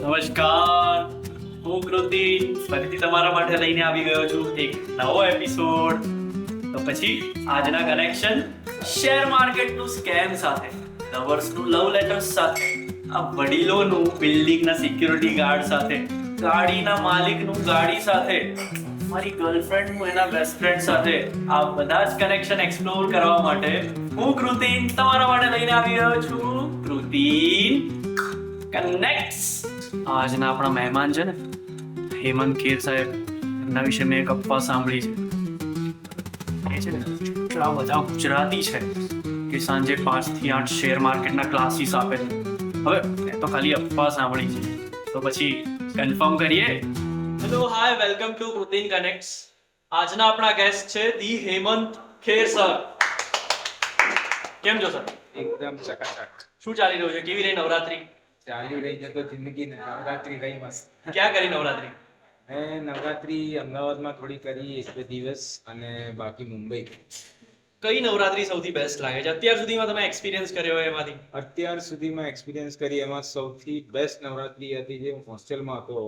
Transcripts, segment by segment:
નમસ્કાર, હું કૃતિન ફરીથી તમારા માટે લઈને આવી ગયો છું એક નવો એપિસોડ. તો પછી આજના કનેક્શન શેર માર્કેટનું સ્કેમ સાથે, લવર્સનું લવ લેટર્સ સાથે, આ વડીલોનું બિલ્ડિંગના સિક્યુરિટી ગાર્ડ સાથે, ગાડીના માલિકનું ગાડી સાથે, મારી ગર્લફ્રેન્ડનું એના બેસ્ટ ફ્રેન્ડ સાથે, આ બધા જ કનેક્શન એક્સપ્લોર કરવા માટે હું કૃતિન તમારા માટે લઈને આવી ગયો છું. કૃતિન કનેક્ટ્સ. આજના આપણા મહેમાન છે ને હેમંત ખેર સાહેબ, એમના વિશે મેં એક અફવા સાંભળી છે. એ છે ને એટલા બધા ગુજરાતી છે કે સાંજે 5 થી 8 શેર માર્કેટના ક્લાસીસ આપે છે. હવે મેં તો ખાલી અફવા સાંભળી છે, તો પછી કન્ફર્મ કરીએ. Hello, hi, welcome to Kritin connects. આજના આપણા ગેસ્ટ છે ધી હેમંત ખેર સર. કેમ છો સર? એકદમ ચકાચક શું ચાલી રહ્યું છે? કેવી રહી નવરાત્રી? ચાલી રહી છે તો જિંદગી નવરાત્રી રહી મસ્ત. ક્યાં કરી નવરાત્રી? મેં નવરાત્રી અમદાવાદમાં થોડી કરી 1-2 દિવસ અને બાકી મુંબઈ. કઈ નવરાત્રી સૌથી બેસ્ટ લાગે છે અત્યાર સુધીમાં તમે એક્સપિરિયન્સ કર્યો હોય એમાંથી? અત્યાર સુધીમાં એક્સપિરિયન્સ કરી એમાં સૌથી બેસ્ટ નવરાત્રી હતી જે હું હોસ્ટેલમાં હતો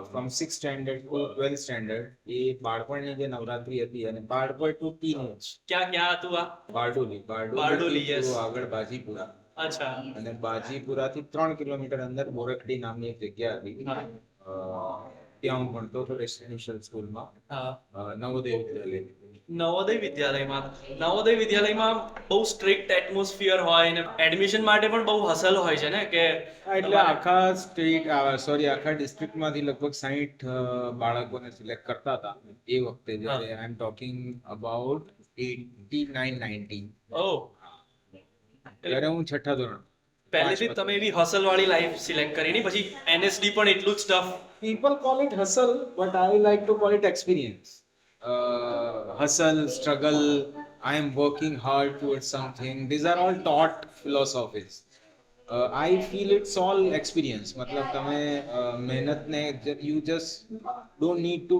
from 6th standard to 12th standard. એ બાળપણની જે નવરાત્રી હતી અને બાળપણ ટુ ટીનેજ. ક્યાં હતું આ? બારડોલી. બારડોલી, yes. આગળ બાજીપુરા. અચ્છા. અને બાજીપુરાથી 3 કિલોમીટર અંદર બોરકડી નામની એક જગ્યા હતી. ત્યાં હું ભણતો હતો રેસિડેન્શિયલ સ્કૂલમાં, નવોદય વિદ્યાલય. નવોદય વિદ્યાલયમાં બહુ સ્ટ્રિક્ટ એટમોસ્ફિયર હોય ને એડમિશન માટે પણ બહુ હસલ હોય છે ને કે એટલે આખા ડિસ્ટ્રિક્ટમાંથી લગભગ 60 બાળકોને સિલેક્ટ કરતા હતા એ વખતે, જ્યારે આઈ એમ ટોકિંગ અબાઉટ 89-90. ઓહ, ત્યારે હું છઠ્ઠા ધોરણ. પહેલેથી જ તમે એવી હસલ વાળી લાઈફ સિલેક્ટ કરી ની, પછી એનએસડી પણ એટલું જ tough. People call it hustle, but I like to call it experience. Hustle, struggle, I am working hard towards something. These are all taught philosophies. I feel it's all experience. मतलब તમે મહેનતને you just don't need to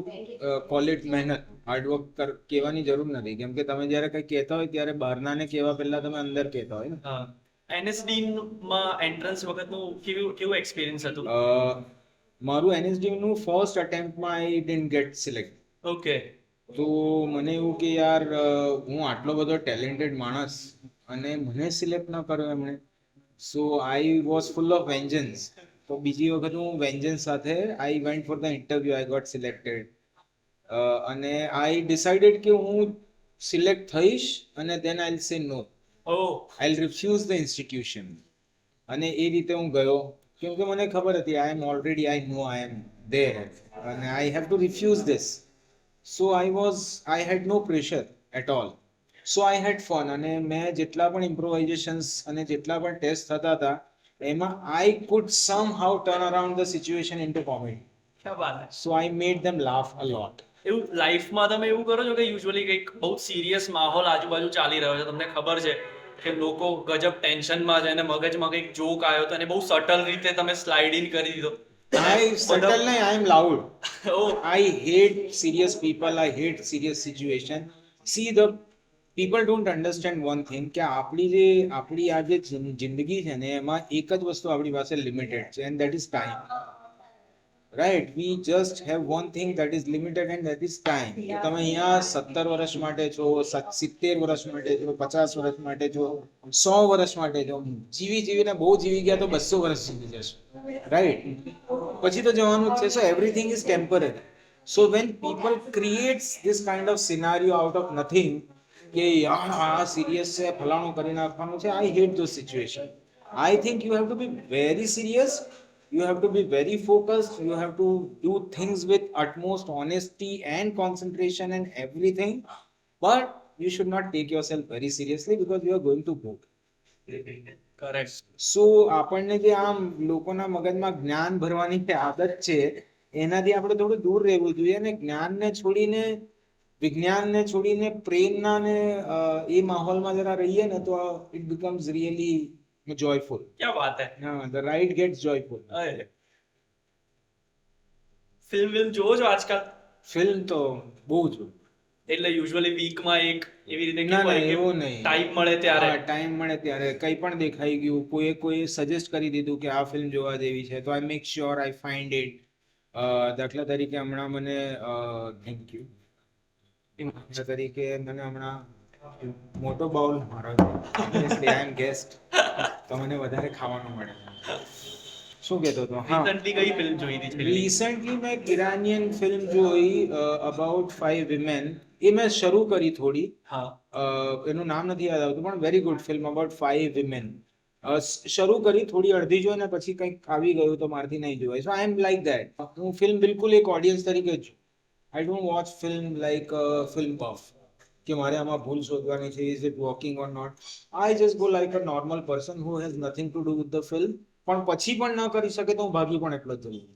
call it મહેનત. Hard work કહેવાની જરૂર નથી, કેમ કે તમે જ્યારે કંઈ કહેતા હોય ત્યારે બહારનાને કહેવા પહેલા તમે અંદર કહેતા હોય ને. એનએસડી માં એન્ટ્રન્સ વખતનું કેવું એક્સપિરિયન્સ હતું? મારું એનએસડી નું ફર્સ્ટ અટેમ્પ્ટમાં I didn't get select. Okay. તો મને એવું કે યાર હું આટલો બધો ટેલેન્ટેડ માણસ અને મને સિલેક્ટ ન કર્યો એમણે. So I was full of vengeance. તો બીજી વખત હું વેન્જન્સ સાથે I went for the interview, I got selected. અને આઈ ડિસાઇડેડ કે હું સિલેક્ટ થઈશ અને દેન I will say no. I will refuse the institution. અને એ રીતે હું ગયો, કેમ કે મને ખબર હતી આઈ એમ there and I have to refuse this. So I had no pressure at all. So I had fun. અને મેં જેટલા પણ improvisations અને જેટલા પણ ટેસ્ટ થતા હતા એમાં I could somehow turn around the situation into comedy. ક્યા વાત હે. So I made them laugh a lot. એવું લાઈફમાં તમે એવું કરો છો કે યુઝ્યુઅલી કંઈક બહુ સિરિયસ માહોલ આજુબાજુ ચાલી રહ્યો છે, તમને ખબર છે કે લોકો ગજબ ટેન્શનમાં છે અને મગજમાં કંઈક જોક આવ્યો તો અને બહુ સટલ રીતે તમે સ્લાઇડ ઇન કરી દીધો? I am loud. Oh. I hate serious people. I hate serious situation. See, the people don't understand one thing કે આપણી આ જે જિંદગી છે ને એમાં એક જ વસ્તુ આપણી પાસે લિમિટેડ છે, and that is time. Right? We just have one thing that is limited and that is time. તો તમે અહીંયા 17 વર્ષ માટે છો, 70 વર્ષ માટે છો, 50 વર્ષ માટે છો, 100 વર્ષ માટે છો, જીવીને બહુ જીવી ગયા તો 200 વર્ષ જીવી જશો. Right? પછી તો જવાનું જ છે. So everything is temporary. So when people creates this kind of scenario out of nothing કે યાર આ સિરિયસ છે, ફલાણું કરી નાખવાનું છે, I hate those situation. I think you have to be very serious. You have to be very focused. You have to do things with utmost honesty and concentration and everything. But you should not take yourself very seriously because you are going to book. Correct. So આપણને જે આમ લોકોના મગજમાં જ્ઞાન ભરવાની આદત છે એનાથી આપણે થોડું દૂર રહેવું જોઈએ અને જ્ઞાનને છોડીને, વિજ્ઞાનને છોડીને પ્રેમના ને એ માહોલમાં જરા રહીએ ને તો ઇટ બીકમ્સ રિયલી joyful. ક્યા વાત હે. The ride gets joyful. Film જોવો છો આજકાલ? ફિલ્મ તો બહુ જોયું. એટલે યુઝ્યુઅલી વીકમાં એક એવી રીતે ના કેવું ના હોય કે એવું નહીં. ટાઈમ મળે ત્યારે ટાઈમ મળે ત્યારે કંઈ પણ દેખાઈ ગયું, કોઈ સજેસ્ટ કરી દીધું કે આ ફિલ્મ જોવા જેવી છે, તો I make sure I find it. દાખલા તરીકે હમણાં મને થેન્ક યુ. દાખલા તરીકે મને હમણાં મોટો બાઉલ મારો ઓબ્વિયસલી આઈ એમ ગેસ્ટ, તો મને વધારે ખાવાનું મળે. શું કહેતો હતો? હા, રિસન્ટલી કઈ ફિલ્મ જોઈ હતી છેલ્લી? રિસન્ટલી મેં એક ઇરાનિયન ફિલ્મ જોઈ અબાઉટ 5 વિમેન. એ મેં શરૂ કરી થોડી, હા એનું નામ નથી યાદ આવતું, પણ very good film about 5 women. શરૂ કરી, થોડી અડધી જોઈ ને પછી કંઈક આવી ગયું તો મારથી નહીં જોવાય. So I am like that. હું ફિલ્મ બિલકુલ એક ઓડિયન્સ તરીકે જ, I don't watch film like film buff કે મારે આમાં ભૂલ શોધવાની છે, is it working or not. I just go like a normal person who has nothing to do with the film. પણ પછી પણ ન કરી શકે તો હું ભાગી પણ એટલો જ જઉં.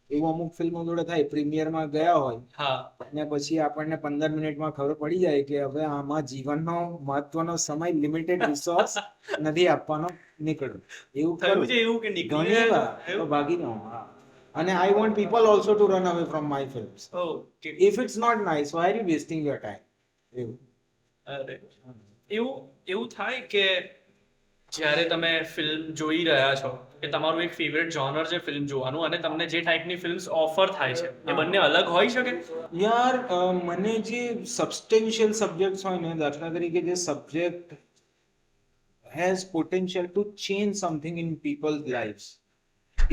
એવું અમુક ફિલ્મો જોડે થાય, પ્રીમિયરમાં ગયા હોય હા ને પછી આપણને 15 મિનિટમાં ખબર પડી જાય કે હવે આમાં જીવનનો મહત્વનો સમય, લિમિટેડ રિસોર્સ નથી આપવાનો, નીકળો. એવું થયું ખરું છે એવું કે નીકળી ઘણી ગયા વાર છો? તો ભાગી જાઉં. હા. અને I want people also to run away from my films. Okay if it's not nice, why are you wasting your time? એવું. અરે એવું થાય કે જ્યારે તમે ફિલ્મ જોઈ રહ્યા છો કે તમારું એક ફેવરેટ જોનર છે ફિલ્મ જોવાનું, અને તમને જે ટાઈપની ફિલ્મ્સ ઓફર થાય છે એ બંને અલગ હોઈ શકે. યાર મને જે સબસ્ટેન્શિયલ સબ્જેક્ટ્સ હોય ને, દાખલા તરીકે જે subject has potential to change something in people's lifes,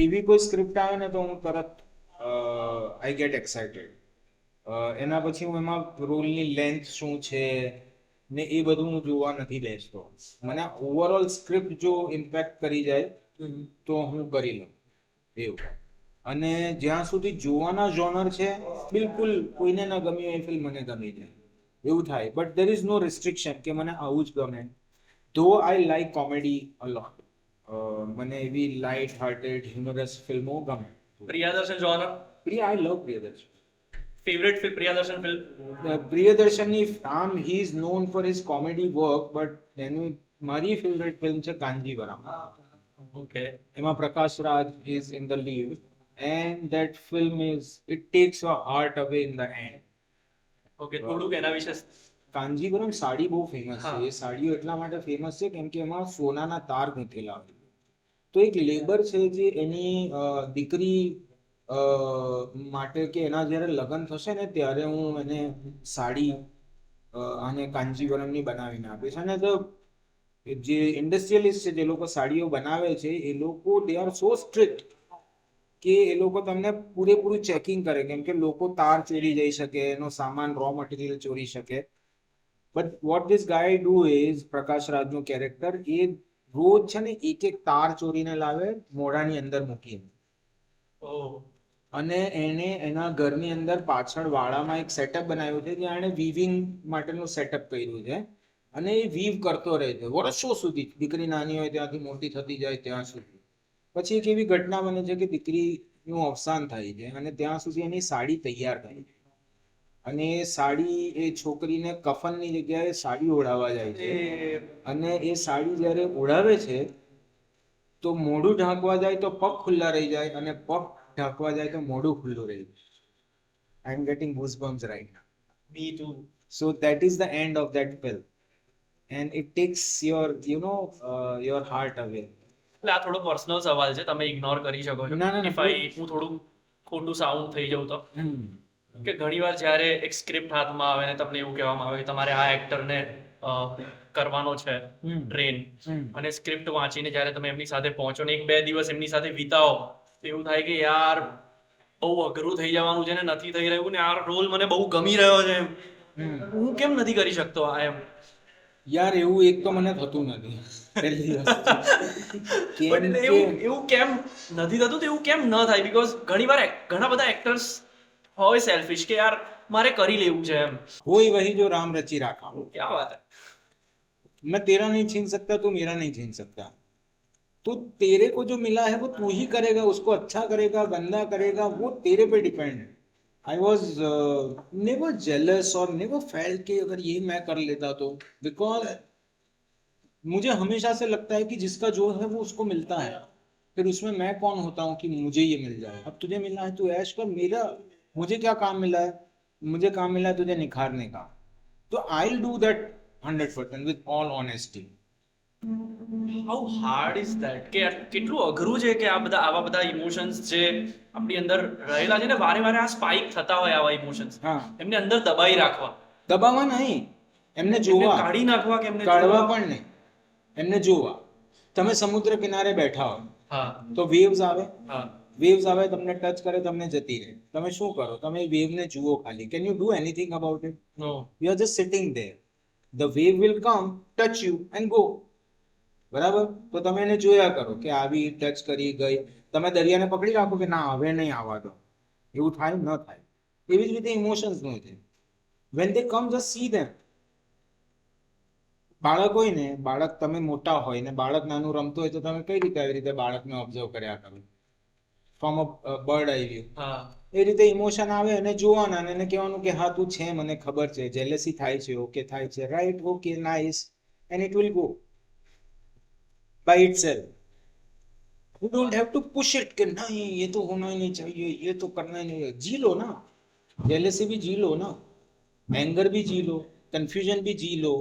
એવી કોઈ સ્ક્રિપ્ટ આવે ને તો હું તરત આઈ ગેટ એક્સાઇટેડ. એના પછી હું એમાં રોલની લેન્થ શું છે ને એ બધું હું જોવા નથી બેસતો. મને ઓવરઓલ સ્ક્રિપ્ટ જો ઇમ્પેક્ટ કરી જાય તો હું કરી લઉં એવું. અને જ્યાં સુધી જોવાના જોનર છે, બિલકુલ કોઈને ન ગમી હોય એ ફિલ્મ મને ગમી જાય એવું થાય. But there is no restriction કે મને આવું જ ગમે. ધો આઈ લાઈક કોમેડી અલોટ. મને એવી લાઇટ હાર્ટેડ હ્યુમરસ ફિલ્મો ગમે. Priyadarshan genre I love Priyadarshan. Favourite film Priyadarshan film? પ્રિયદર્શનની he is known for his comedy work, but એનું મારી ફેવરેટ ફિલ્મ છે કાંજીવરમ. ઓકે એમાં Prakash Raj is in the lead and that film is it takes your heart away in the end. Okay થોડુંક એના વિશે. કાંજીવરમ સાડી બહુ famous હા. છે. એ સાડીઓ એટલા માટે ફેમસ છે કેમ કે એમાં સોનાના તાર ગૂંથેલા હોય. તો એક લેબર છે જે એની દીકરી માટે કે એના જ્યારે લગ્ન થશે ને ત્યારે હું એને સાડી અને કાંજીવરમની બનાવીને આપીશ. અને જે ઇન્ડસ્ટ્રીયલિસ્ટ છે, જે લોકો સાડીઓ બનાવે છે, એ લોકો દે આર સો સ્ટ્રિક્ટ કે એ લોકો તમને પૂરેપૂરું ચેકિંગ કરે, કેમ કે લોકો તાર ચોરી જઈ શકે, એનો સામાન રો મટીરિયલ ચોરી શકે. But what this guy do is, Prakash રાજનું કેરેક્ટર, એ રોજ છે ને એક એક તાર ચોરીને લાવે, મોઢાની અંદર મૂકીને. અને એને એના ઘરની અંદર પાછળ વાડામાં એક સેટઅપ બનાવ્યું છે જ્યાં એણે વીવિંગ માટેનું સેટઅપ કર્યું છે. અને એ વીવ કરતો રહે છે વર્ષો સુધી, દીકરી નાની હોય ત્યાંથી મોટી થતી જાય ત્યાં સુધી. પછી એક એવી ઘટના બને છે કે દીકરીનું અવસાન થાય છે અને ત્યાં સુધી એની સાડી તૈયાર થાય છે. અને એ સાડી એ છોકરીને કફનની જગ્યાએ સાડી ઓઢાવવા જાય છે. અને એ સાડી જ્યારે ઓઢાવે છે તો મોઢું ઢાંકવા જાય તો પગ ખુલ્લા રહી જાય, અને પગ ઢાંકવા જાય તો મોઢું ખુલ્લું રહી જાય. I am getting goosebumps right now. Me too. So that is the end of that film, and it takes your your heart away. એટલે આ થોડો પર્સનલ સવાલ છે, તમે ઇગ્નોર કરી શકો છો. ના, ના, ના, If I- હું થોડું ખોટું સાઉન્ડ થઈ જાઉં તો Hmm. કે ઘણીવાર જ્યારે એક સ્ક્રિપ્ટ હાથમાં આવે ને તમને એવું કહેવામાં આવે કે તમારે આ એક્ટરને કરવાનો છે ટ્રેન, અને સ્ક્રિપ્ટ વાંચીને જ્યારે તમે એમની સાથે પહોંચો ને 1-2 દિવસ એમની સાથે વિતાવો તો એવું થાય કે યાર બહુ અઘરું થઈ જવાનું છે ને નથી થઈ રહ્યું ને આ રોલ મને બહુ ગમી રહ્યો છે, હું કેમ નથી કરી શકતો આ એમ. યાર એવું એક તો મને થતું નથી પહેલી વસ્તુ. કેમ But કે એવું કેમ નથી થતું તો એવું કેમ ન થાય? બીકોઝ ઘણીવાર ઘણા બધા એક્ટર્સ હોય સેલ્ફિશ કે યાર મારે કરી લેવું છે એમ. कोई वही जो राम रची राखा, ક્યાં વાત હે. मैं तेरा नहीं छीन सकता, तू मेरा नहीं छीन सकता. तो तेरे को जो मिला है वो तू ही करेगा, उसको अच्छा करेगा गंदा करेगा वो तेरे पे डिपेंड है. आई वॉज नेवर जेलस और नेवर फेल्ट कि अगर ये मैं कर लेता तो, बिकॉज मुझे हमेशा से लगता है कि जिसका जो है वो उसको मिलता है. फिर उसमें मैं कौन होता हूँ कि मुझे ये मिल जाए. अब तुझे मिला है तू ऐश कर, मेरा मुझे क्या काम मिला है? मुझे काम मिला है तुझे निखारने का. તો I'll do that 100% with all honesty. How hard is that કે યાર કેટલું અઘરું છે કે આવા બધા ઇમોશન્સ જે આપણી અંદર રહેલા છે ને વારે વારે આ સ્પાઇક થતા હોય આવા ઇમોશન્સ હા, એમને અંદર દબાઈ રાખવા દબાવવા નહીં, એમને એમને જોવા, કાઢી નાખવા કે એમને કાઢવા જોવા. પણ નહીં, એમને જોવા. તમે સમુદ્ર કિનારે બેઠા હો હા તો વેવ્સ આવે, હા વેવ્સ આવે, તમને ટચ કરે, તમને જતી રહે. તમે શું કરો? તમે વેવને જુઓ ખાલી. Can you do anything about it? No You are just sitting there. The wave will come, touch you and go. બરાબર? તો તમે એને જોયા કરો કે આવી, ટચ કરી, ગઈ. તમે દરિયાને પકડી રાખો કે ના હવે નહીં આવવા દો. એવું થાય ન થાય. એવી જ રીતે ઇમોશન્સ નું છે. When they come, just see them. બાળક હોય ને, બાળક તમે મોટા હોય ને બાળક નાનું રમતું હોય તો તમે કઈ રીતે આવી રીતે બાળકને ઓબ્ઝર્વ કર્યા કરો? From a bird I view. હા એ રીતે ઇમોશન આવે અને જોવાના અને એને કહેવાનું કે હા તું છે, મને ખબર છે, જેલેસી થાય છે, ઓકે થાય છે, right, okay, nice, and it will go by itself. You don't have to push it कि नहीं ये तो होना ही नहीं चाहिए, ये तो करना ही नहीं है. जी लो ना, जेलेसी भी जी लो ना, एंगर भी जी लो, कंफ्यूजन भी जी लो.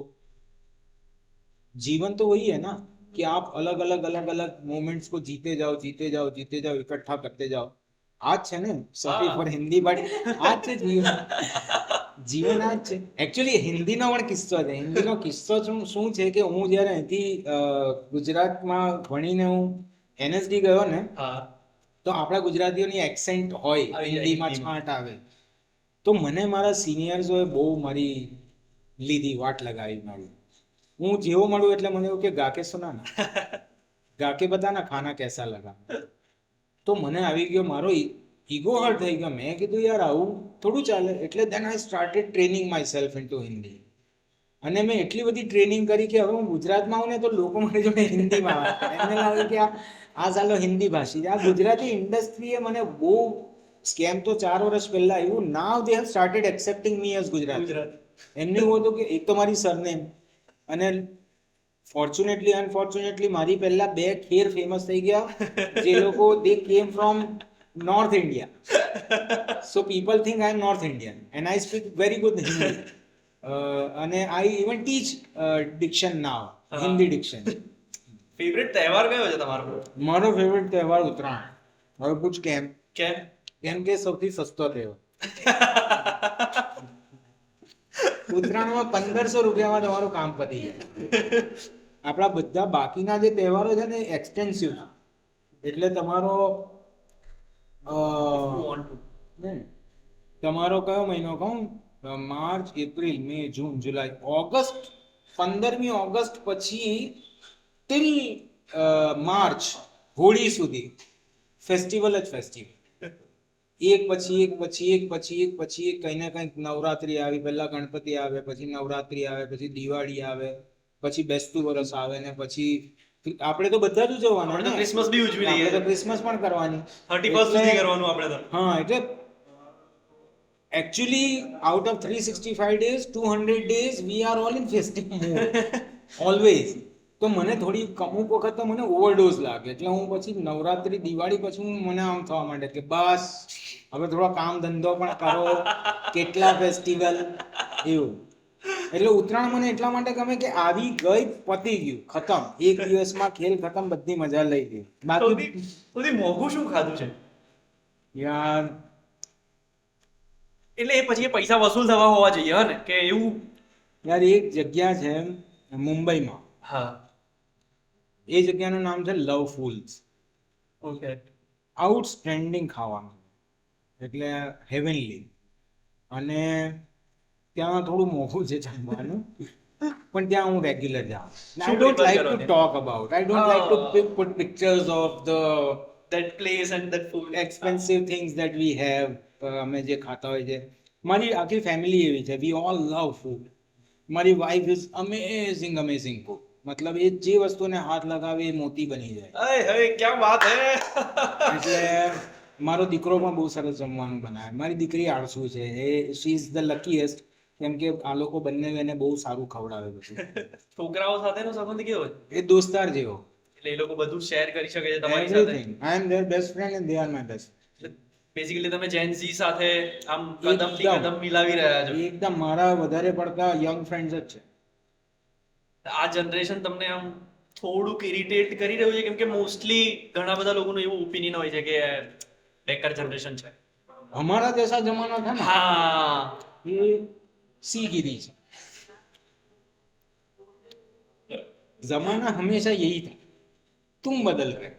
जीवन तो वही है ना कि आप अलग अलग अलग अलग मोमेंट्स को जीते जाओ, जीते जाओ, जीते जाओ, इकट्ठा करते जाओ. आज છે ને, સોરી ફોર હિન્દી બટ આજ છે જીવન. જીવન આજ છે. એકચ્યુઅલી હિન્દીનો પણ કિસ્સો છે. હિન્દીનો કિસ્સો શું છે કે હું જ્યારે અહીંથી ગુજરાતમાં ભણીને હું NSD ગયો ને, હા તો આપણા ગુજરાતીઓની એક્સેન્ટ હોય, આવી જાય, હિન્દીમાં હિન્દીમાં. છાંટ આવે. તો મને મારા સિનિયર્સોએ બહુ મારી લીધી, વાટ લગાવી મારી. હું જેવો મળું એટલે મને એવું કે ગા કે સુના ના, ગા કે બતા ના ખાના કેસા લગા. તો મને આવી ગયો, મારો ઈગો હર્ટ થઈ ગયો. મેં કીધું યાર આવું થોડું ચાલે. એટલે then I started training myself into Hindi. અને મેં એટલી બધી ટ્રેનિંગ કરી કે હવે હું ગુજરાતમાં આવું ને તો લોકો મને જોડે હિન્દીમાં વાત કરે. એમને લાગે કે આ સાલો હિન્દી ભાષી છે. આ ગુજરાતી ઇન્ડસ્ટ્રીએ મને બહુ સ્કેમ તો 4 વર્ષ પહેલા આવ્યું. Now they have started accepting me as Gujarati. Gujarat એમને એવું હતું કે એક તો મારી સરનેમ, અને ફોર્ચ્યુનેટલી અનફોર્ચ્યુનેટલી મારી પહેલા 2 ખેર ફેમસ થઈ ગયા, જે લોકો they came from north India. So people think I am north Indian and I speak very good Hindi. અને I even teach diction now, Hindi diction. Favourite તહેવાર કયો છે તમારો? મારો ફેવરેટ તહેવાર ઉત્તરાયણ. હવે પૂછ કેમ? કેમ? કેમ કે સૌથી સસ્તો તહેવાર. ઉત્તરાયણમાં 1500 રૂપિયામાં તમારું કામ પતી જાય. આપણા બધા બાકીના જે તહેવારો છે ને એક્સટેન્સિવ, એટલે તમારો તમારો કયો મહિનો કહું? માર્ચ, એપ્રિલ, મે, જૂન, જુલાઈ, ઓગસ્ટ. 15મી ઓગસ્ટ પછી ટિલ માર્ચ, હોળી સુધી ફેસ્ટિવલ જ ફેસ્ટિવલ. એક પછી એક પછી એક પછી એક પછી એક, કંઈ ને કંઈક. નવરાત્રી આવી, પહેલા ગણપતિ આવે, પછી નવરાત્રી આવે, પછી દિવાળી આવે, પછી બેસતું વરસ આવે, ને પછી આપણે તો બધા જ ઉજવવાનું. આપણે તો ક્રિસમસ બી ઉજવી લઈએ. આપણે તો ક્રિસમસ પણ કરવાની, 31 સુધી કરવાનું આપણે તો. હા. એટલે actually out of 365 days 200 days we are all in festive mood always. તો મને થોડી અમુક વખત તો મને ઓવરડોઝ લાગે. એટલે હું પછી નવરાત્રી, દિવાળી પછી મને આમ થવા માંડે કે બસ હવે થોડો કામ ધંધો પણ કરો, કેટલા ફેસ્ટિવલ, એવું. એટલે ઉત્તરાયણ મને એટલા માટે ગમે કે આવી ગઈ, પતી ગયું, ખતમ. એક દિવસમાં ખેલ ખતમ, બધી મજા લઈ ગઈ. બાકી સૌથી મોંઘું શું ખાધું છે? યાર એટલે એ પછી એ પૈસા વસૂલ થવા હોવા જોઈએ, હા ને, કે એવું. યાર એક જગ્યા છે મુંબઈમાં, હા એ જગ્યાનું નામ છે લવ ફૂલ્સ. ઓકે. આઉટસ્ટેન્ડિંગ ખાવાનું, એટલે હેવનલી. અને ત્યાં થોડું મોંઘું છે જમવાનું, પણ ત્યાં હું રેગ્યુલર જાઉં. I don't like to talk about, I don't like to put pictures of the that place and that food. expensive things that we have. અમે જે ખાતા હોય છે, મારી આખી ફેમિલી એવી છે, વી ઓલ લવ ફૂડ. મારી વાઇફ ઇઝ અમેઝિંગ કુક. મતલબ એ જે વસ્તુને હાથ લગાવે એ મોતી બની જાય. અય હે ક્યા વાત હે. એટલે મારો દીકરો પણ બહુ સરસ જમવાનું બનાવે. મારી દીકરી આળસુ છે, એ શી ઇઝ ધ લકીએસ્ટ, કેમ કે આ લોકો બંને એને બહુ સારું ખવડાવે. પછી છોકરાઓ સાથેનો સંબંધ કેવો છે? એ દોસ્તાર જેવો. એટલે એ લોકો બધું શેર કરી શકે છે તમારી સાથે. Everything. I am their best friend and they are my best. Basically તમે જેન ઝી સાથે આમ કદમથી એકદમ. કદમ મિલાવી રહ્યા છો. એકદમ મારા વધારે પડતા યંગ ફ્રેન્ડ્સ જ છે. આ જનરેશન તમને આમ થોડુંક ઇરિટેટ કરી રહ્યું છે, કેમ કે મોસ્ટલી ઘણા બધા લોકોનું એવું ઓપિનિયન હોય છે કે બેકાર જનરેશન છે. हमारा जैसा जमाना था ना, હા, ये सीगिरी છે. जमाना हमेशा यही था, तुम बदल रहे,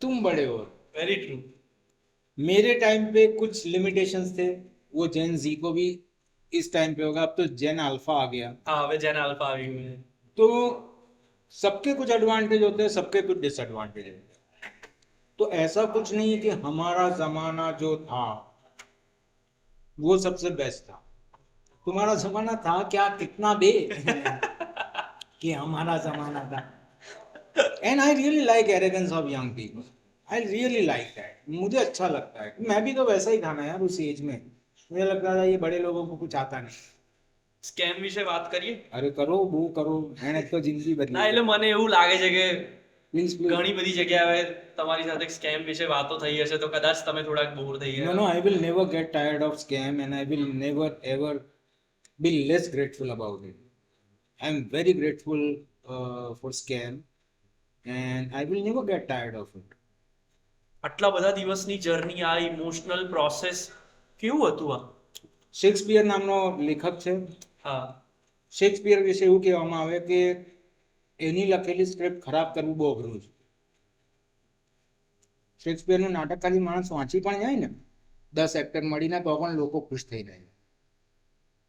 तुम बड़े हो. Very true. मेरे टाइम पे कुछ लिमिटेशंस थे, वो जेन जी को भी इस टाइम पे होगा. अब तो जेन अल्फा आ गया, હા, હવે જેન આલ્ફા આવી ગયું છે. तो सबके कुछ एडवांटेज होते हैं, सबके कुछ डिसएडवांटेज होते हैं. तो ऐसा कुछ नहीं है कि हमारा जमाना जो था वो सबसे बेस्ट था. तुम्हारा जमाना था क्या, कितना बे कि हमारा जमाना था. And I really like arrogance of young people. I really like that. मुझे अच्छा लगता है. मैं भी तो वैसा ही था ना यार उस एज में. मुझे लगता था ये बड़े लोगों को कुछ आता नहीं. સ્કેમ વિશે વાત કરીએ. अरे करो वो करो, मैंने तो जिंदगी ના, बदली. એટલે મને એવું લાગે છે કે प्लीज प्लीज. ઘણી બધી જગ્યાએ તમારી સાથે સ્કેમ વિશે વાતો થઈ હશે, તો કદાચ તમે થોડાક બોર થઈ No, ગયા. no, I will never get tired of scam, and I will never ever be less grateful about it. I am very grateful for scam, and I will never get tired of it. આટલા બધા દિવસની journey, આ emotional process કેવું હતું આ? Shakespeare નામનો લેખક છે. હા, શેક્સપિયર વિશે એવું કહેવામાં આવે કે એની લખેલી સ્ક્રિપ્ટ ખરાબ કરવું બહુ અઘરું છે. શેક્સપિયરનું નાટક ખાલી માણસ વાંચી પણ જાય ને, 10 એક્ટર મળીને તો પણ લોકો ખુશ થઈ જાય.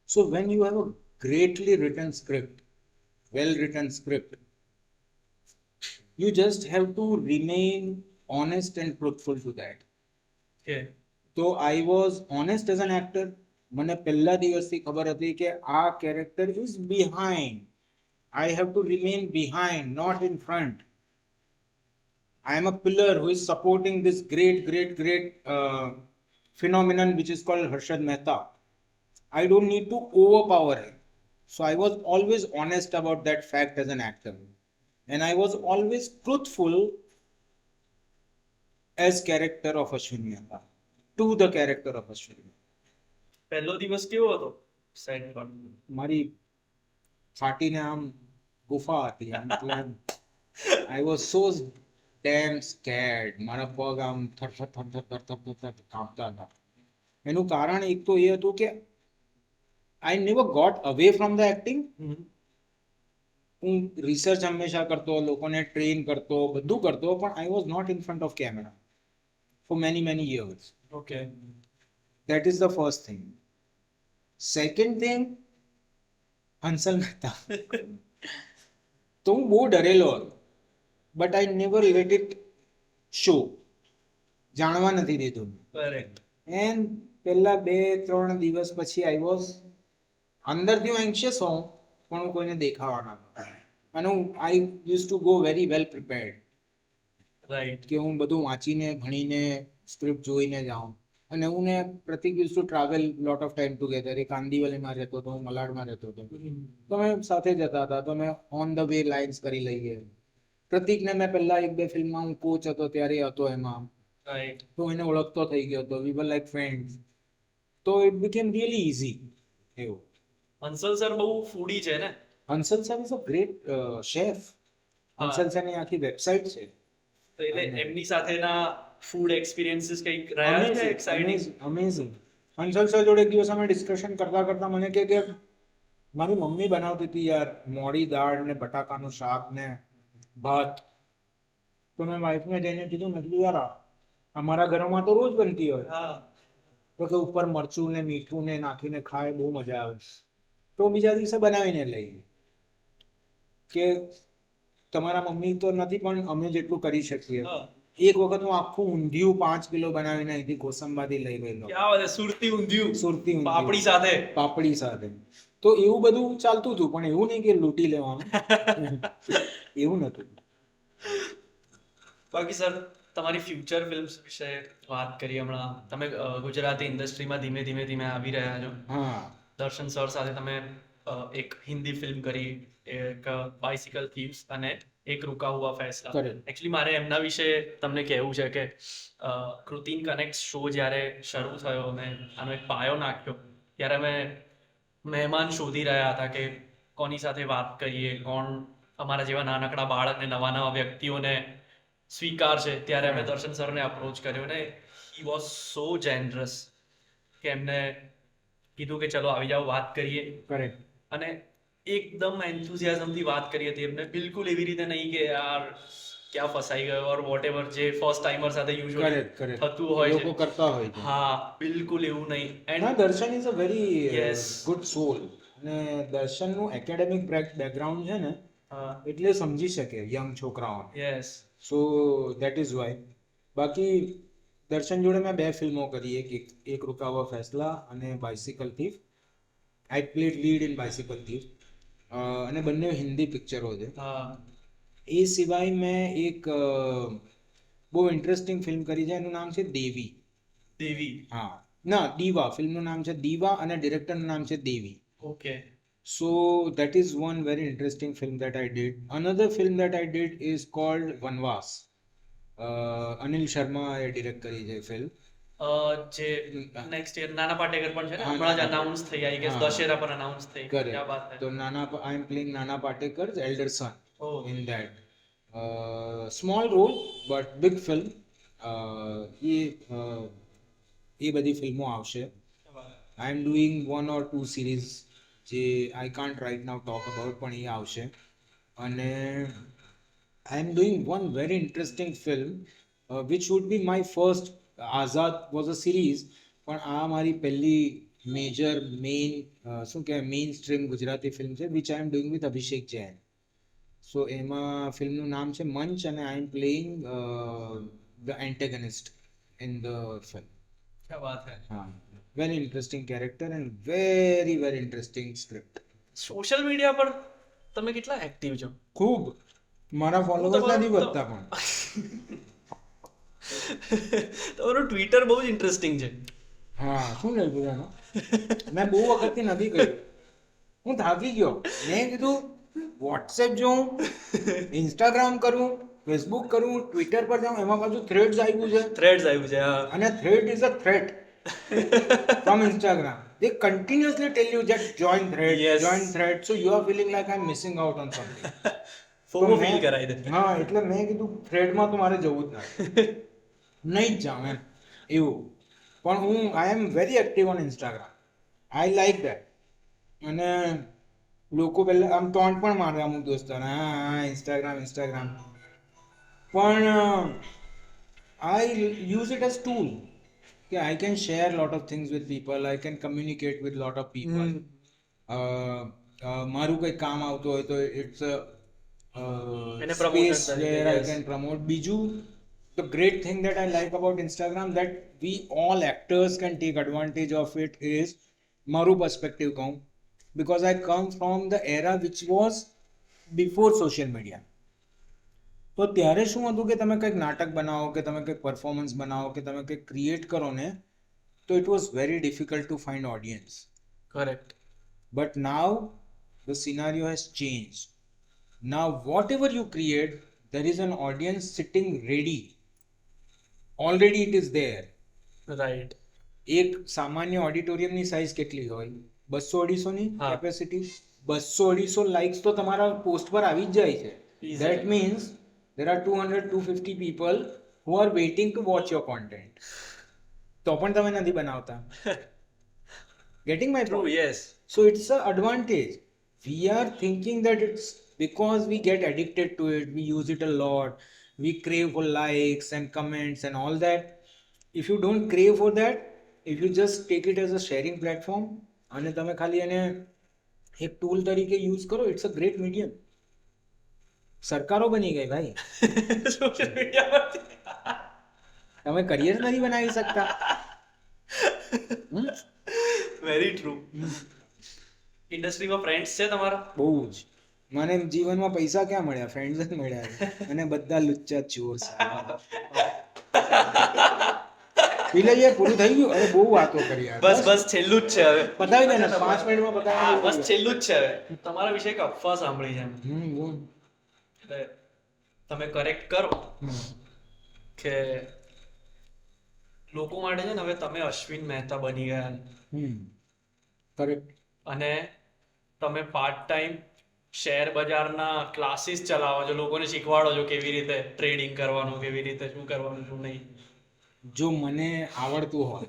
So when you have a greatly written script, well written script, you just have to remain honest and truthful to that. કે So I was honest as an actor. મને પહેલા દિવસથી ખબર હતી કે આ character is behind. I have to remain behind, not in front. I am a pillar who is supporting this great phenomenon which is called Harshad Mehta. I don't need to overpower him. So I was always honest about that fact as an actor. And I was always truthful as character of Ashwin Mehta, to the character of Ashwin Mehta. પહેલો દિવસ કેવો હતો set પર? મારી ફાટીને આમ ગુફા હતી આમ, એટલે I was so damn scared. મારા પગ આમ થર કાંપતા હતા. એનું કારણ એક તો એ હતું કે I never got away from the acting. હું રિસર્ચ હંમેશા કરતો, લોકોને ટ્રેન કરતો, બધું કરતો, પણ I was not in front of camera for many years. ઓકે. That is the first thing. Second thing, Hansal Mehta. તો હું બહુ ડરેલો હતો, but I never let it show. જાણવા નથી દીધું. કરેક્ટ. And પહેલા 2-3 દિવસ પછી I was અંદરથી હું anxious હોઉં, પણ હું કોઈને દેખાવા ના દઉં. અને હું I used to go very well prepared. Right. કે હું બધું વાંચીને ભણીને સ્ક્રિપ્ટ જોઈને જાઉં. અને હું ને Pratik use to travel lot of time together. એ કાંદીવલીમાં રહેતો હતો, હું મલાડમાં રહેતો હતો, તો અમે સાથે જતા હતા. તો અમે ઓન ધ વે લાઇન્સ કરી લઈએ. પ્રતિકને મેં પહેલા 1-2 ફિલ્મમાં હું કોચ હતો ત્યારે હતો એમાં, રાઈટ. તો એને ઓળખતો થઈ ગયો હતો. We were like friends. તો ઇટ બીકેમ રિયલી ઇઝી. એવું. હંસલ સર બહુ ફૂડી છે ને? Hansal sir is a great chef. Hansal સરની આખી વેબસાઇટ છે. તો એટલે એમની સાથેના ફૂડ એક્સપિરિયન્સીસ કંઈક રહ્યા છે એક્સાઇટિંગ? અમેઝિંગ. હંસલ સર જોડે એક દિવસ અમે ડિસ્કશન કરતા મને કે મારી મમ્મી બનાવતી હતી યાર મોડી દાળ ને બટાકાનું શાક ને ભાત. તો મેં વાઈફને જઈને કીધું, મેં કીધું યાર અમારા ઘરમાં તો રોજ બનતી હોય. હા. તો કે ઉપર મરચું ને મીઠું ને નાખીને ખાય, બહુ મજા આવે. તો બીજા દિવસે બનાવીને લઈ કે તમારા મમ્મી તો નથી પણ અમે જેટલું કરી શકીએ. એક વખત હું આખું ઊંધિયું 5 કિલો બનાવીને અહીંથી કોસંબાથી લઈ ગયેલો. ક્યાં વાત છે? સુરતી ઊંધિયું? સુરતી ઊંધિયું. પાપડી સાથે? પાપડી સાથે. તો એવું બધું ચાલતું હતું, પણ એવું નહીં કે લૂંટી લેવાનું. એવું નતું. બાકી સર, તમારી ફ્યુચર ફિલ્મ્સ વિશે વાત કરીએ. હમણાં તમે ગુજરાતી ઇન્ડસ્ટ્રીમાં ધીમે ધીમે આવી રહ્યા છો. હા. દર્શન સર સાથે તમે એક હિન્દી ફિલ્મ કરી, એક બાઇસિકલ થીવ્સ અને એક રૂકા હુઆ ફૈસલા. Correct. એકચ્યુઅલી મારે એમના વિશે તમને કહેવું છે કે કૃતિન કનેક્ટ શો જ્યારે શરૂ થયો અને આનો એક પાયો નાખ્યો, ત્યારે અમે મહેમાન શોધી રહ્યા હતા કે કોની સાથે વાત કરીએ, કોણ અમારા જેવા નાનકડા બાળકને, નવા નવા વ્યક્તિઓને સ્વીકાર છે. ત્યારે અમે દર્શન સરને અપ્રોચ કર્યો ને હી વોઝ સો જેનરસ કે એમને કીધું કે ચલો આવી જાઓ, વાત કરીએ. કરેક્ટ. અને એકદમ એન્થુઝિયાઝમથી વાત કરી હતી. એમને બિલકુલ એવી રીતે નહીં કે યાર ક્યાં ફસાઈ ગયો ઓર વોટ એવર જે ફર્સ્ટ ટાઈમર સાથે યુઝ્યુઅલી કરેક્ટ. થતું હોય લોકો છે. કરતા હોય છે. હા, બિલકુલ એવું નહીં. ના, Darshan is a very Yes. Good soul. અને દર્શનનું એકેડેમિક બેકગ્રાઉન્ડ છે ને, હા, એટલે સમજી શકે યંગ છોકરાઓ. Yes. So that is why. બાકી દર્શન જોડે મેં 2 ફિલ્મો કરી, એક રૂકા હુઆ ફૈસલા અને bicycle thief. I played lead in bicycle thief, અને બંને હિન્દી પિક્ચરો છે. હા, એ સિવાય મેં એક બહુ ઇન્ટરેસ્ટિંગ ફિલ્મ કરી છે, એનું નામ છે દેવી. દેવી. હા, ના, દીવા. ફિલ્મનું નામ છે દીવા અને ડિરેક્ટરનું નામ છે દેવી. Okay. So that is one very interesting film that I did. Another film that I did is called Vanvas. Anil Sharma A direct કરી છે ફિલ્મ. જે નેક્સ્ટ યર નાના પાટેકર પણ છે ને, હા, હમણાં જ નાના અનાઉન્સ થઈ, આઈ ગેસ હા. દશેરા પર અનાઉન્સ થઈ. Correct. ક્યાં વાત તો I am playing Nana Patekar's elder son Oh. in that. Small role but big film. એ બધી ફિલ્મો આવશે. I am doing 1 or 2 series જે I can't right now talk about, પણ એ આવશે. અને I am doing one very interesting film which would be my first. Azad was a series, પણ આ મારી પહેલી મેજર શું કહેવાય મેઇન સ્ટ્રીમ ગુજરાતી ફિલ્મ છે which I am doing with અભિષેક જૈન. સો એમાં ફિલ્મનું નામ છે મંચ અને I am playing the antagonist in the film. ક્યાં વાત હે. હા, very interesting character and very very interesting script. Social media પર તમે કેટલા એક્ટિવ છો? ખૂબ. મારા ફોલોવર્સ નથી વધતા પણ. તમારું ટ્વિટર બહુ જ ઇન્ટરેસ્ટિંગ છે. હા, શું લે બધાનો મેં બહુ વખતથી નથી કર્યું. હું થાકી ગયો. મેં કીધું વોટ્સએપ જોઉં, ઇન્સ્ટાગ્રામ કરું, ફેસબુક કરું, ટ્વિટર પર જાઉં, એમાં પાછું થ્રેડ્સ આવ્યું છે. થ્રેડ્સ આવ્યું છે. હા. અને thread is a threat from Instagram. They continuously tell you that join thread, Yes. join thread. So you are feeling like I'm missing out on something. FOMO તો ફીલ મેં- કરાવી દે. હા, એટલે મેં કીધું થ્રેડમાં તો મારે જવું જ નથી, નહીં જ જાઉં એમ એવું. પણ હું I am very active on Instagram. I like that. અને લોકો પહેલા આમ ટોન્ટ પણ મારે અમુક દોસ્તાર, હા ઇન્સ્ટાગ્રામ. પણ I use it as tool કે I can share lot of things with people, I can communicate with lot of people. મારું કંઈ કામ આવતું હોય તો ઇટ્સ એને promotion space તરીકે, where I yes. can promote. બીજું, the great thing that I like about Instagram that we all actors can take advantage of it is, મારું perspective કહું, because I come from the era which was before social media. તો ત્યારે શું હતું કે તમે કંઈક નાટક બનાવો કે તમે કંઈક પરફોર્મન્સ બનાવો કે તમે કંઈક ક્રિએટ કરો ને, તો it was very difficult to find audience. Correct. But now the scenario has changed. Now whatever you create, there is an audience sitting ready. Already it is there. Right. એક સામાન્ય ઓડિટોરિયમની size કેટલી હોય? 200-250 ની હા. Capacity. 200-250 likes તો તમારા post પર આવી જ જાય છે. Easily. That means there are 200-250 people who are waiting to watch your content. તો પણ તમે નથી બનાવતા. Getting my true. point? Yes. So it's an advantage. We are thinking that it's because we get addicted to it, we use it a lot, we crave for likes and comments and all that. If you don't crave for that, if you just take it as a sharing platform અને તમે ખાલી એને એક tool તરીકે use કરો, it's a great medium. સરકારો બની ગઈ ભાઈ, સોશિયલ મીડિયા પરથી. તમે કરિયર નથી બનાવી શકતા. Very true. ઇન્ડસ્ટ્રીમાં ફ્રેન્ડ્સ છે તમારા? બહુ જ. મને જીવનમાં પૈસા ક્યાં મળ્યા, ફ્રેન્ડ્સ જ મળ્યા છે. અને બધા લુચ્ચા ચોર છે. એટલે એ પૂરું થઈ ગયું. અરે બહુ વાતો કરી યાર. બસ છેલ્લું જ છે હવે. પતાવી દે ને 5 મિનિટમાં હા, પતાવી બસ છેલ્લું જ છે હવે. તમારા વિશે એક અફવા સાંભળી છે બોલ. એટલે તમે કરેક્ટ કરો કે લોકો માટે છે ને હવે તમે અશ્વિન મહેતા બની ગયા કરેક્ટ. અને તમે પાર્ટ ટાઈમ શેર બજારના ક્લાસીસ ચલાવો છો, લોકોને શીખવાડો છો કેવી રીતે ટ્રેડિંગ કરવાનું, કેવી રીતે શું કરવાનું શું નહીં. જો મને આવડતું હોય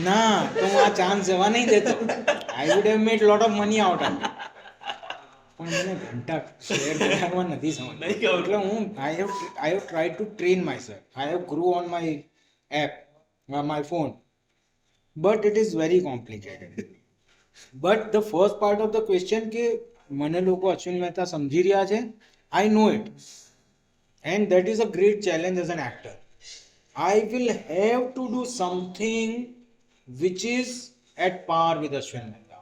ના તો હું આ ચાન્સ જવા નહીં દેતો. I would have made lot of money out of it. પણ મને ઘંટા શેર બજારમાં નથી સમજ. નહીં ખબર. એટલે હું I have try to train my self. I have grow on my app, my phone, but it is very complicated. But the first part of the question કે મને લોકો અશ્વિન મહેતા સમજી રહ્યા છે, આઈ નો it. And that is a great challenge as an actor. I will have to do something which is at par with Ashwin Mehta.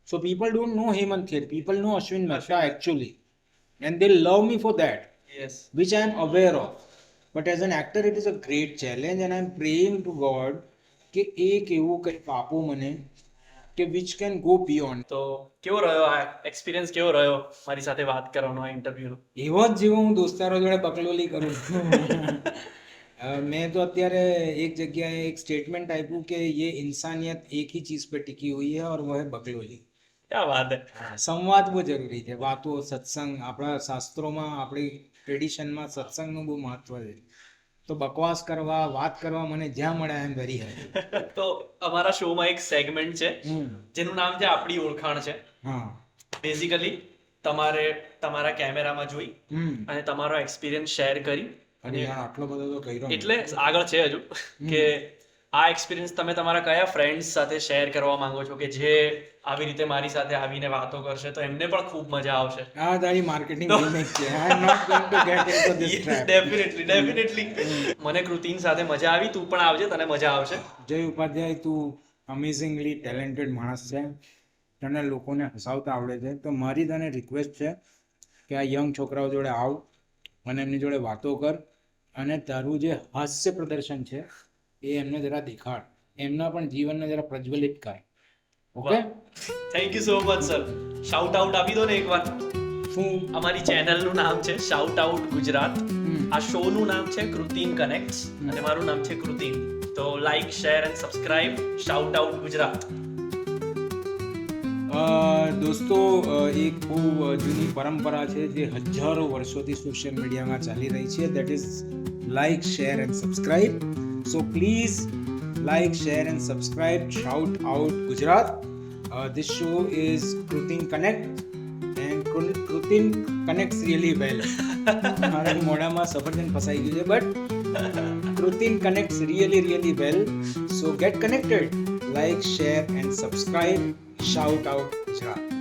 So people don't know Hemant Kher. People know Ashwin Mehta actually. And they love me for that, yes which I am aware of. But as an actor, it is a great challenge and I am praying to God કે એક એવું કંઈક આપો મને કે which can go beyond. તો કેવો રહ્યો આ એક્સપિરિયન્સ, કેવો રહ્યો મારી સાથે વાત કરવાનો આ ઇન્ટરવ્યુ? એવો જ જેવો હું દોસ્તારો જોડે બકલોલી કરું છું. મેં તો અત્યારે એક જગ્યાએ એક સ્ટેટમેન્ટ આપ્યું કે ये इंसानियत एक ही चीज पे टिकी हुई है और वो है बकलोली. ક્યાં વાત હે. સંવાદ બહુ જરૂરી છે. વાતો, સત્સંગ, આપણા શાસ્ત્રોમાં, આપણી ટ્રેડિશનમાં સત્સંગનું બહુ મહત્વ છે. તો બકવાસ કરવા, વાત કરવા મને જ્યાં મળે એમ વેરી હેપી. તો અમારા શોમાં એક સેગમેન્ટ છે જેનું નામ છે આપણી ઓળખાણ છે. હા. બેઝિકલી તમારે તમારા કેમેરામાં જોઈ અને તમારો એક્સપિરિયન્સ શેર કરી અને યાર આટલો બધો તો કર્યો. એટલે આગળ છે હજુ કે આ એક્સપિરિયન્સ તમે તમારા કયા ફ્રેન્ડ્સ સાથે શેર કરવા માંગો છો કે જે આવી રીતે મારી સાથે આવીને વાતો કરશે તો એમને પણ ખૂબ મજા આવશે. આ તારી માર્કેટિંગ ગિમિક છે. I am not going to get into this trap. Definitely મને કૃતિન સાથે મજા આવી. તું પણ આવજે, તને મજા આવશે. જય ઉપાધ્યાય, તું અમેઝિંગલી ટેલેન્ટેડ માણસ છે. તને લોકોને હસાવતા આવડે છે. તો મારી તને રિક્વેસ્ટ છે કે આ યંગ છોકરાઓ જોડે આવ અને એમની જોડે વાતો કર અને તારું જે હાસ્ય પ્રદર્શન છે એ એમને જરા દેખાડ. એમના પણ જીવનને જરા પ્રજ્વલિત કર. Okay? Thank you so much sir. Shout out આપી દો ને એકવાર. શું? અમારી ચેનલનું નામ છે શાઉટ આઉટ ગુજરાત. આ શોનું નામ છે કૃતિન કનેક્ટ્સ અને મારું નામ છે કૃતિન. તો like, share and subscribe shout out Gujarat. દોસ્તો, એક બહુ જૂની પરંપરા છે જે હજારો વર્ષોથી સોશિયલ મીડિયામાં ચાલી રહી છે. That is like, share and subscribe. So please like, share and subscribe Shout Out Gujarat. This show is Krutin Connect and Krutin connects really well. મારા મોઢામાં સફરજન ફસાઈ ગયું છે but Krutin connects really well. So get connected. Like, share and subscribe Shout Out Gujarat.